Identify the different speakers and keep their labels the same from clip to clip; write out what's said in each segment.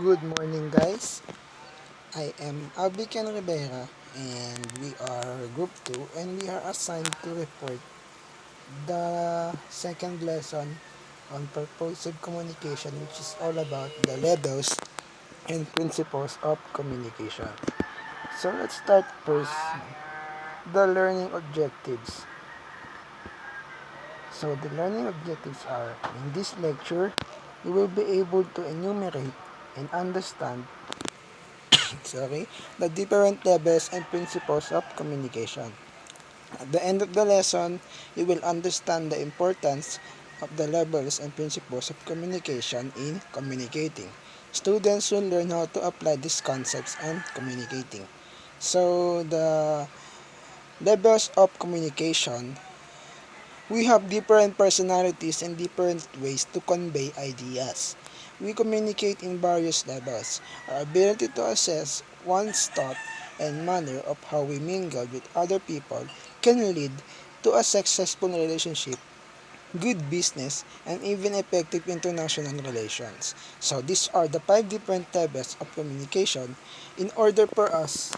Speaker 1: Good morning, guys. I am Albican Rivera, and we are Group 2, and we are assigned to report the second lesson on purposive communication, which is all about the levels and principles of communication. So let's start first, the learning objectives. So the learning objectives are, in this lecture, you will be able to enumerate and understand the different levels and principles of communication. At the end of the lesson, you will understand the importance of the levels and principles of communication in communicating. Students will learn how to apply these concepts in communicating. So, the levels of communication, we have different personalities and different ways to convey ideas. We communicate in various levels. Our ability to assess one's thought and manner of how we mingle with other people can lead to a successful relationship, good business, and even effective international relations. So these are the 5 different levels of communication in order for us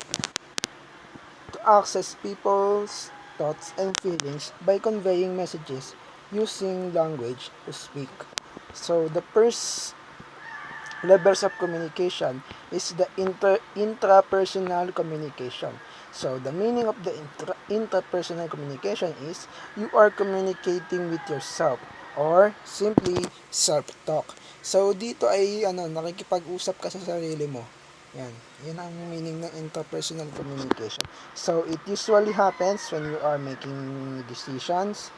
Speaker 1: to access people's thoughts and feelings by conveying messages using language to speak. So the first levels of communication is the intrapersonal communication. So the meaning of the interpersonal communication is you are communicating with yourself or simply self-talk. So dito ay nakikipag-usap ka sa sarili mo. Yan. Yan ang meaning ng interpersonal communication. So it usually happens when you are making decisions,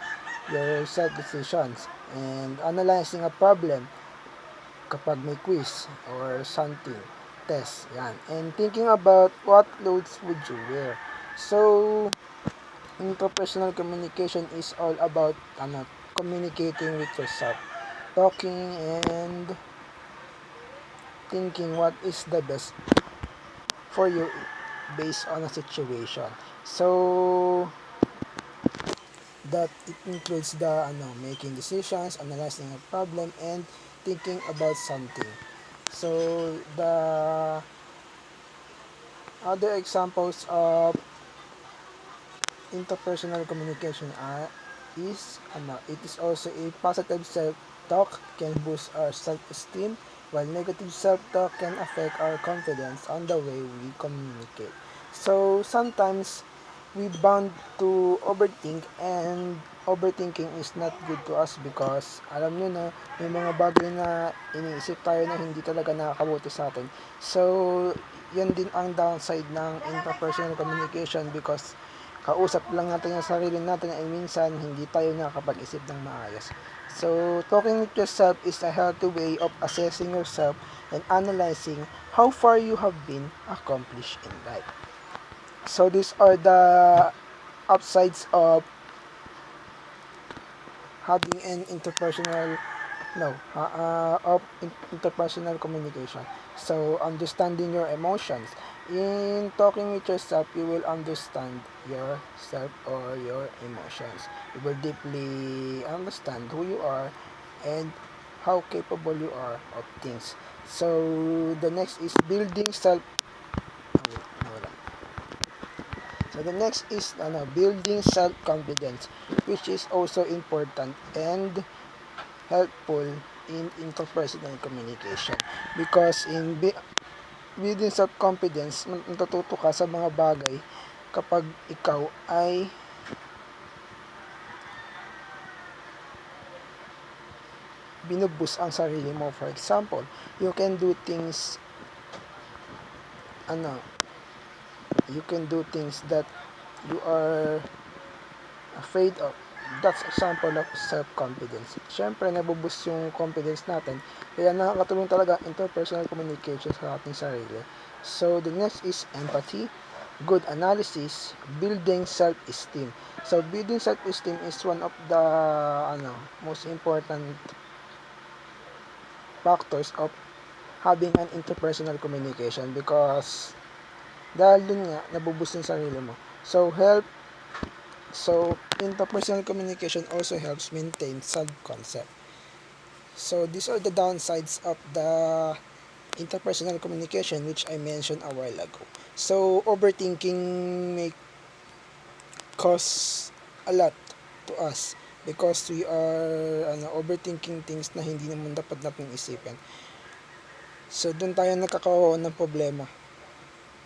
Speaker 1: your self decisions, and analyzing a problem kapag may quiz or something, test, yan. And thinking about what clothes would you wear. So, interpersonal communication is all about communicating with yourself, talking and thinking what is the best for you based on a situation. So, that it includes the making decisions, analyzing a problem, and thinking about something. So the other examples of interpersonal communication it is also a positive self-talk can boost our self-esteem, while negative self-talk can affect our confidence on the way we communicate. So sometimes we bound to overthink, and overthinking is not good to us because alam nyo na may mga bagay na iniisip tayo na hindi talaga nakakabuti sa atin. So yan din ang downside ng interpersonal communication because kausap lang natin yung sarili natin ay minsan hindi tayo nakakapag-isip ng maayos. So, talking with yourself is a healthy way of assessing yourself and analyzing how far you have been accomplished in life. So, these are the upsides of having an interpersonal communication. So, understanding your emotions. In talking with yourself, you will understand yourself or your emotions. You will deeply understand who you are and how capable you are of things. So, the next is building self. So, the next is building self-confidence, which is also important and helpful in interpersonal communication because building self-confidence, natututo ka sa mga bagay kapag ikaw ay binubus ang sarili mo. For example, you can do things that you are afraid of. That's example of self-confidence. Siyempre, nabuboost yung confidence natin. Kaya nakakatulong talaga interpersonal communication sa ating sarili. So, the next is empathy, good analysis, building self-esteem. So, building self-esteem is one of the most important factors of having an interpersonal communication because dahil dun nga, nabuboost yung sarili mo. So, interpersonal communication also helps maintain self-concept. So, these are the downsides of the interpersonal communication, which I mentioned a while ago. So, overthinking may cause a lot to us because we are overthinking things na hindi naman dapat nating isipin. So, doon tayo nagkakaroon ng problema.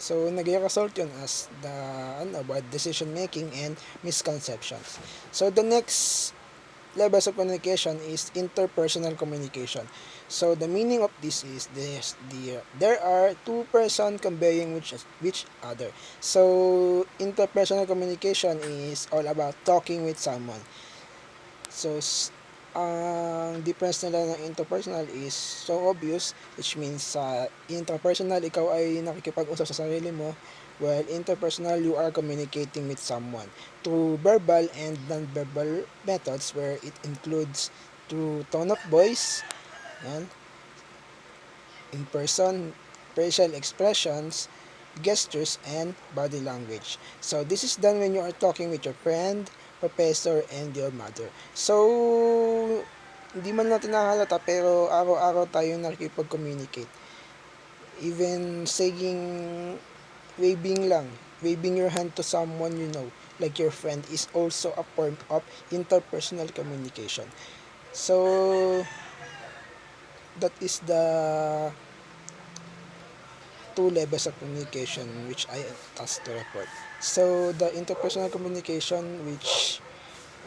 Speaker 1: So, nag-result yun as the bad decision making and misconceptions. So, the next levels of communication is interpersonal communication. So, the meaning of this is there are two persons conveying which other. So, interpersonal communication is all about talking with someone. So, ang difference nila ng interpersonal is so obvious, which means sa interpersonal, ikaw ay nakikipag-usap sa sarili mo, while interpersonal, you are communicating with someone through verbal and non-verbal methods where it includes through tone of voice, yan, in person, facial expressions, gestures, and body language. So, this is done when you are talking with your friend, professor, and your mother. So, hindi man natin nakahalata pero araw-araw tayong nakikipag-communicate. Even saying, waving your hand to someone you know, like your friend, is also a form of interpersonal communication. So, that is the two levels of communication which I asked to report. So, the interpersonal communication, which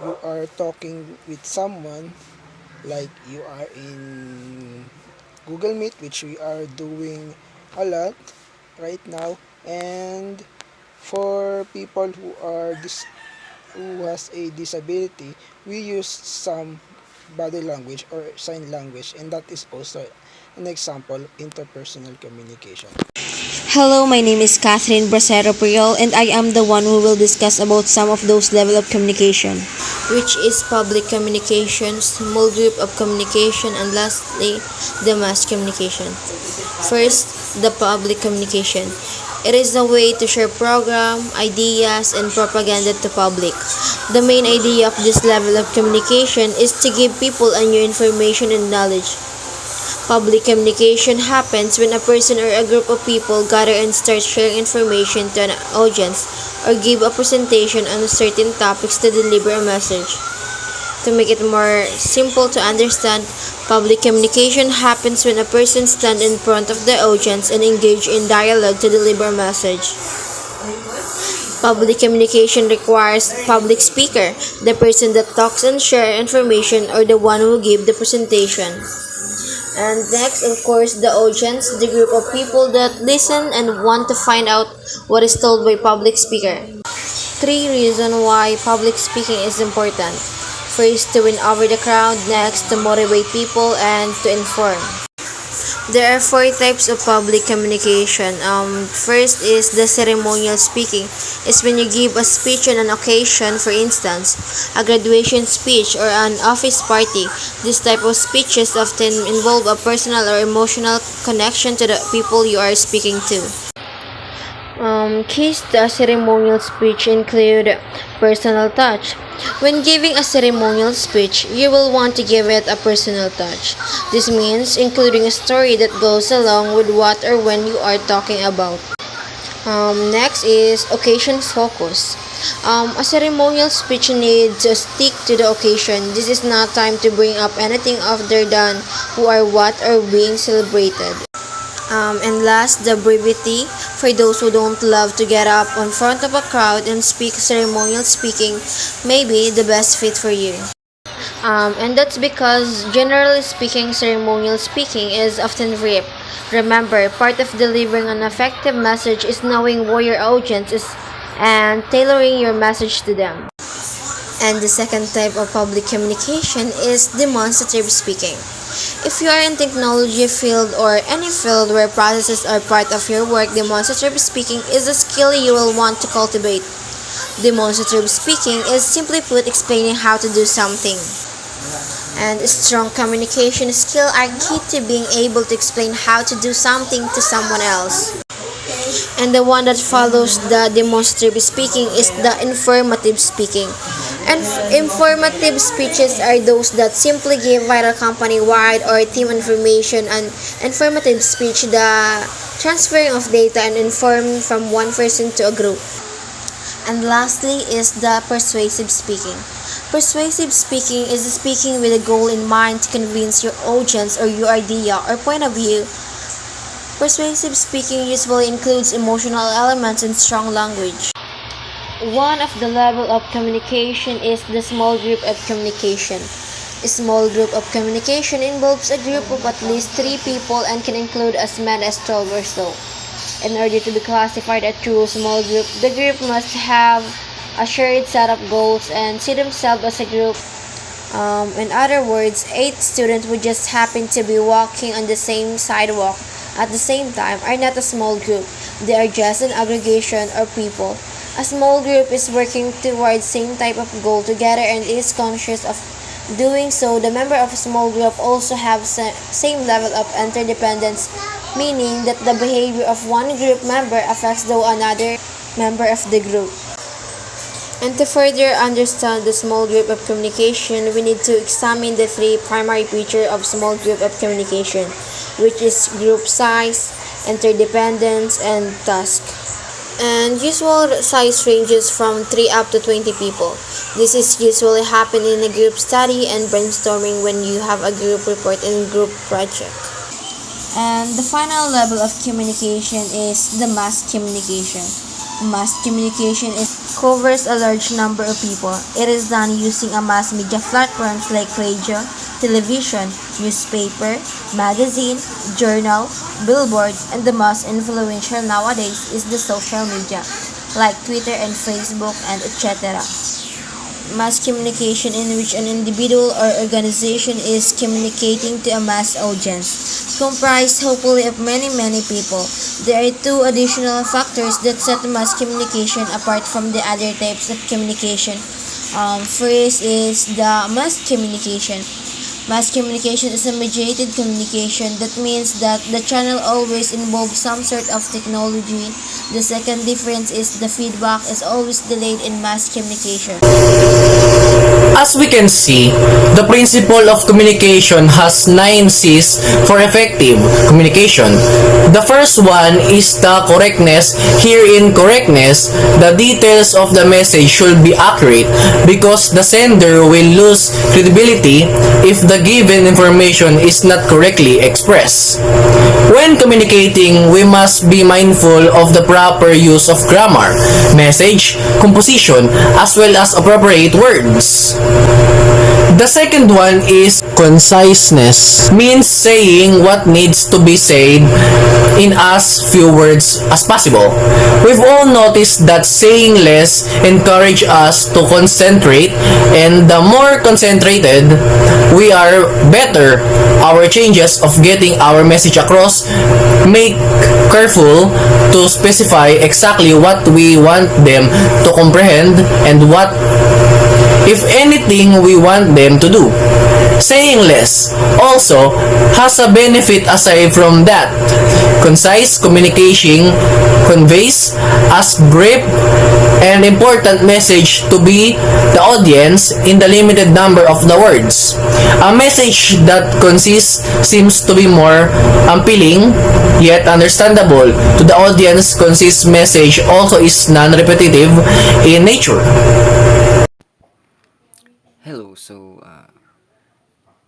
Speaker 1: you are talking with someone, like you are in Google Meet, which we are doing a lot right now, and for people who has a disability, we use some body language or sign language, and that is also an example of interpersonal communication.
Speaker 2: Hello, my name is Catherine Bracero Priol, and I am the one who will discuss about some of those level of communication, which is public communication, small group of communication, and lastly, the mass communication. First, the public communication. It is a way to share program, ideas, and propaganda to public. The main idea of this level of communication is to give people a new information and knowledge. Public communication happens when a person or a group of people gather and start sharing information to an audience or give a presentation on certain topics to deliver a message. To make it more simple to understand, public communication happens when a person stands in front of the audience and engage in dialogue to deliver a message. Public communication requires public speaker, the person that talks and shares information, or the one who gives the presentation. And next, of course, the audience, the group of people that listen and want to find out what is told by public speaker. 3 reasons why public speaking is important. First, to win over the crowd. Next, to motivate people, and to inform. There are 4 types of public communication. First is the ceremonial speaking. It's when you give a speech on an occasion, for instance, a graduation speech or an office party. This type of speeches often involve a personal or emotional connection to the people you are speaking to. Keys to a ceremonial speech include personal touch. When giving a ceremonial speech, you will want to give it a personal touch. This means including a story that goes along with what or when you are talking about. Next is occasion focus. A ceremonial speech needs to stick to the occasion. This is not time to bring up anything other than who or what are being celebrated. And last, the brevity. For those who don't love to get up in front of a crowd and speak, ceremonial speaking may be the best fit for you. And that's because, generally speaking, ceremonial speaking is often brief. Remember, part of delivering an effective message is knowing where your audience is and tailoring your message to them. And the second type of public communication is demonstrative speaking. If you are in technology field or any field where processes are part of your work, demonstrative speaking is a skill you will want to cultivate. Demonstrative speaking is, simply put, explaining how to do something. And strong communication skills are key to being able to explain how to do something to someone else. And the one that follows the demonstrative speaking is the informative speaking. And informative speeches are those that simply give vital company-wide or team information. An informative speech, the transferring of data and inform from one person to a group. And lastly is the persuasive speaking. Persuasive speaking is speaking with a goal in mind to convince your audience or your idea or point of view. Persuasive speaking usually includes emotional elements and strong language. One of the level of communication is the small group of communication. A small group of communication involves a group of at least 3 people and can include as many as 12 or so. In order to be classified a true small group, the group must have a shared set of goals and see themselves as a group. In other words, 8 students who just happen to be walking on the same sidewalk at the same time are not a small group. They are just an aggregation of people. A small group is working towards same type of goal together and is conscious of doing so. The member of a small group also have same level of interdependence, meaning that the behavior of one group member affects the another member of the group. And to further understand the small group of communication, we need to examine the 3 primary features of small group of communication, which is group size, interdependence, and task. And usual size ranges from 3 up to 20 people. This is usually happen in a group study and brainstorming when you have a group report and group project. And the final level of communication is the mass communication. Mass communication covers a large number of people. It is done using a mass media platforms like radio, television, newspaper, magazine, journal, billboard, and the most influential nowadays is the social media like Twitter and Facebook and etc. Mass communication in which an individual or organization is communicating to a mass audience, comprised hopefully of many people. There are 2 additional factors that set mass communication apart from the other types of communication. First is the mass communication. Mass communication is a mediated communication. That means that the channel always involves some sort of technology. The second difference is the feedback is always delayed in mass communication.
Speaker 3: As we can see, the principle of communication has 9 C's for effective communication. The first one is the correctness. Here in correctness, the details of the message should be accurate because the sender will lose credibility if the given information is not correctly expressed. When communicating, we must be mindful of the proper use of grammar, message, composition, as well as appropriate words. The second one is conciseness, means saying what needs to be said in as few words as possible. We've all noticed that saying less encourages us to concentrate, and the more concentrated we are, better our chances of getting our message across. Make careful to specify exactly what we want them to comprehend and what, if anything, we want them to do. Saying less also has a benefit aside from that. Concise communication conveys as brief and important message to be the audience in the limited number of the words. A message that consists seems to be more appealing yet understandable to the audience. Concise message also is non-repetitive in nature.
Speaker 4: Hello,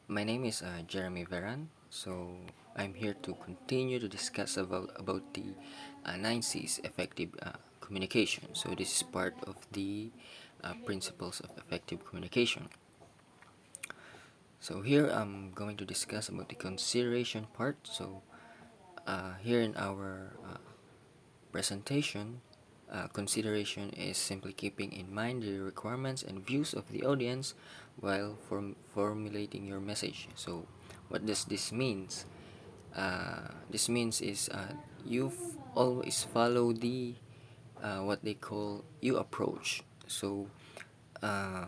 Speaker 4: my name is Jeremy Veran. I'm here to continue to discuss about the 9 C's effective communication. So this is part of the principles of effective communication. So here I'm going to discuss about the consideration part. Here in our presentation, consideration is simply keeping in mind the requirements and views of the audience while formulating your message. So, what does this means? This means is you always follow the what they call you approach. Um,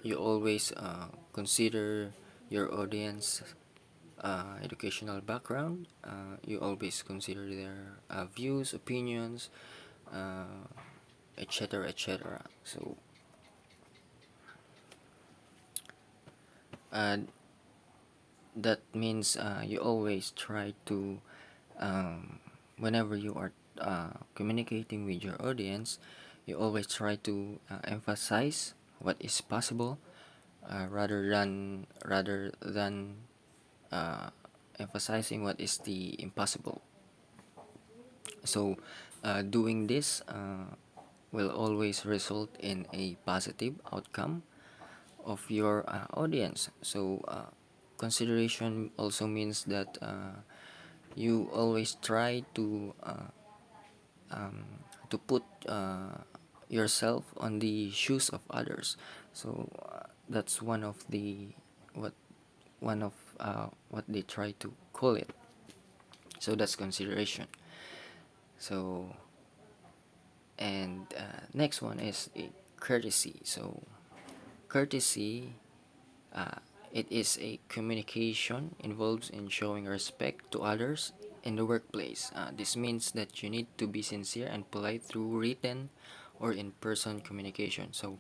Speaker 4: you always consider your audience educational background. You always consider their views, opinions, etc., etc. So uh, that means you always try to, whenever you are communicating with your audience, you always try to emphasize what is possible, rather than uh, emphasizing what is the impossible. So doing this will always result in a positive outcome of your audience. So consideration also means that you always try to put yourself on the shoes of others. So that's what one of what they try to call it. So that's consideration. So, and next one is courtesy. So courtesy, uh, it is a communication involves in showing respect to others in the workplace. This means that you need to be sincere and polite through written or in-person communication. So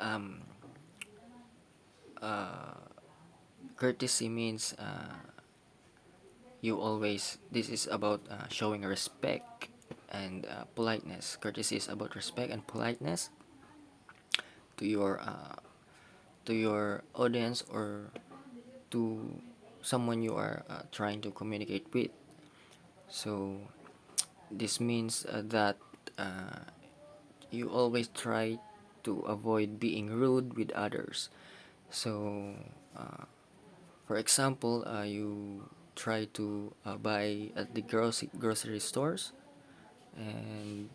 Speaker 4: um, uh, courtesy means you always, this is about showing respect and politeness. Courtesy is about respect and politeness to your audience, or to someone you are trying to communicate with. So this means that uh, you always try to avoid being rude with others. So uh, for example, you try to buy at the grocery stores, and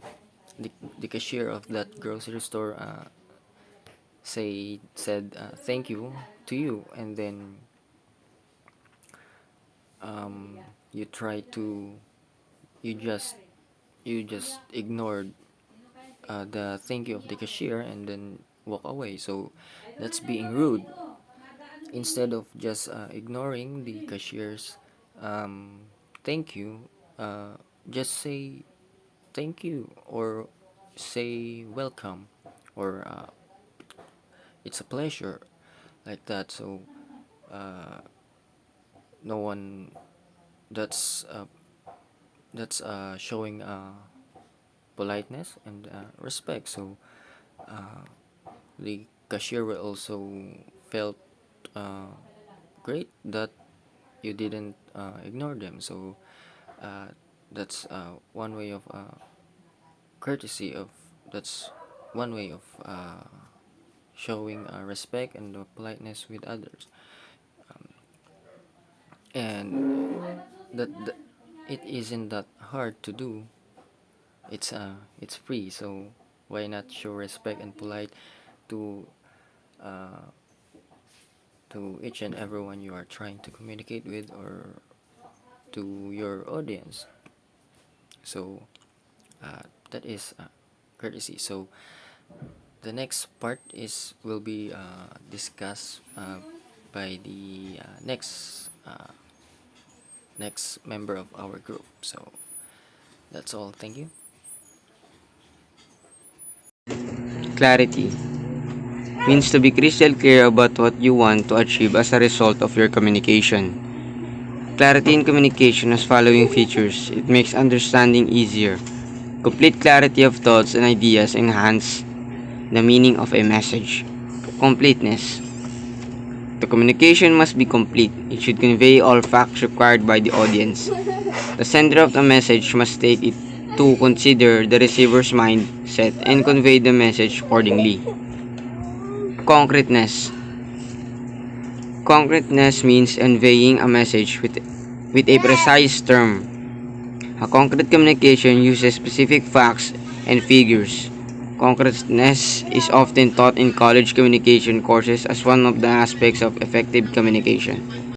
Speaker 4: the cashier of that grocery store said thank you to you, and then you try to, you just ignored the thank you of the cashier and then walk away. So that's being rude. Instead of just ignoring the cashier's um, thank you, just say thank you, or say welcome, or it's a pleasure, like that. So no one, that's showing politeness and respect. So the cashier will also felt uh, great that you didn't ignore them. So uh, that's one way of courtesy of that's one way of showing respect and politeness with others. And that it isn't that hard to do. It's free, so why not show respect and polite to uh, each and everyone you are trying to communicate with, or to your audience. So that is courtesy. So the next part is will be discussed by the next member of our group. So that's all. Thank you.
Speaker 5: Clarity means to be crystal clear about what you want to achieve as a result of your communication. Clarity in communication has following features. It makes understanding easier. Complete clarity of thoughts and ideas enhance the meaning of a message. Completeness. The communication must be complete. It should convey all facts required by the audience. The sender of the message must take it to consider the receiver's mindset and convey the message accordingly. Concreteness. Concreteness means conveying a message with a precise term. A concrete communication uses specific facts and figures. Concreteness is often taught in college communication courses as one of the aspects of effective communication.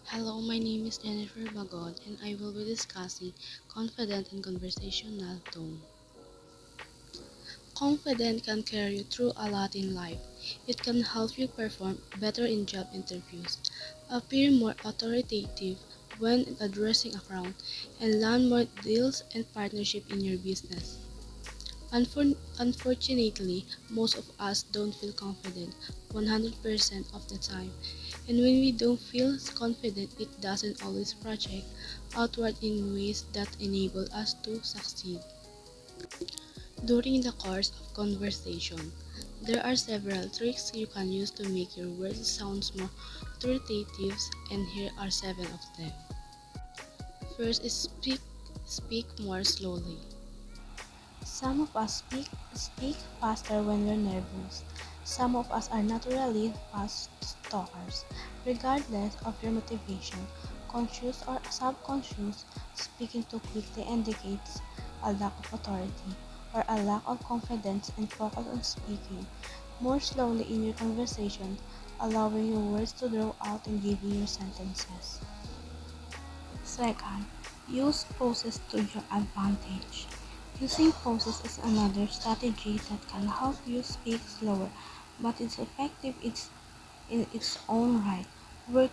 Speaker 6: Hello, my name is Jennifer Bagod and I will be discussing confident and conversational tone. Confident can carry you through a lot in life. It can help you perform better in job interviews, appear more authoritative when addressing a crowd, and land more deals and partnership in your business. Unfortunately, most of us don't feel confident 100% of the time. And when we don't feel confident, it doesn't always project outward in ways that enable us to succeed. During the course of conversation, there are several tricks you can use to make your words sound more authoritative, and here are 7 of them. First is speak more slowly. Some of us speak faster when we're nervous. Some of us are naturally fast talkers. Regardless of your motivation, conscious or subconscious, speaking too quickly indicates a lack of authority or a lack of confidence, and focus on speaking more slowly in your conversation, allowing your words to draw out and giving your sentences. Second, use pauses to your advantage. Using pauses is another strategy that can help you speak slower, but it's effective in its own right. Work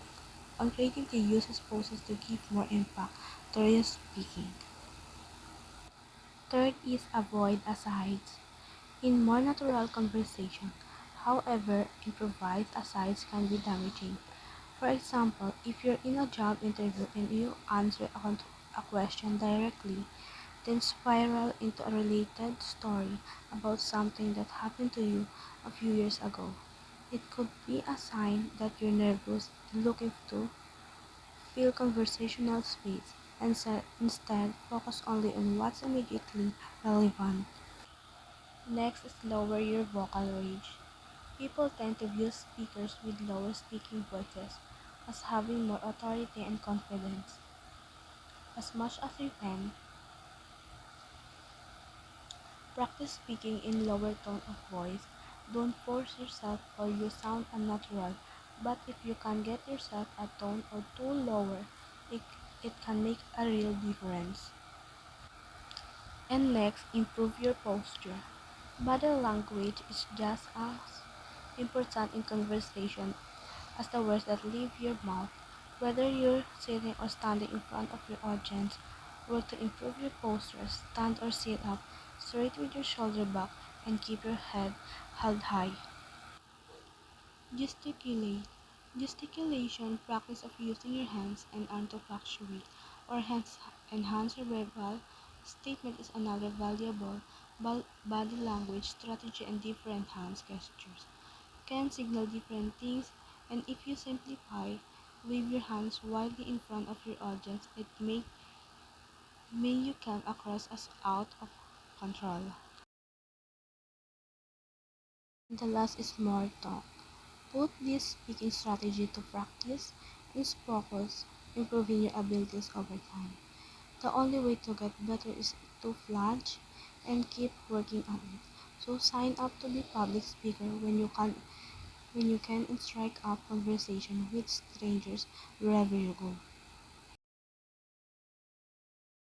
Speaker 6: on creativity uses pauses to give more impact to your speaking. Third is avoid asides. In more natural conversation, however, improvised asides can be damaging. For example, if you're in a job interview and you answer a question directly, then spiral into a related story about something that happened to you a few years ago. It could be a sign that you're nervous, looking to fill conversational space, and instead focus only on what's immediately relevant. Next is lower your vocal range. People tend to view speakers with lower speaking voices as having more authority and confidence. As much as you can, practice speaking in lower tone of voice. Don't force yourself or you sound unnatural, but if you can get yourself a tone or two lower, it, it can make a real difference. And next, improve your posture. Body language is just as important in conversation as the words that leave your mouth. Whether you're sitting or standing in front of your audience, work to improve your posture. Stand or sit up, straight with your shoulder back, and keep your head held high. Gesticulate. Gesticulation, practice of using your hands and arm to fluctuate or enhance your verbal statement, is another valuable body language strategy, and different hand gestures can signal different things, and if you simplify, wave your hands widely in front of your audience, it may you come across as out of control. The last is more talk. Put this speaking strategy to practice and focus, improving your abilities over time. The only way to get better is to flange and keep working on it. So sign up to be public speaker when you can and strike up conversation with strangers wherever you go.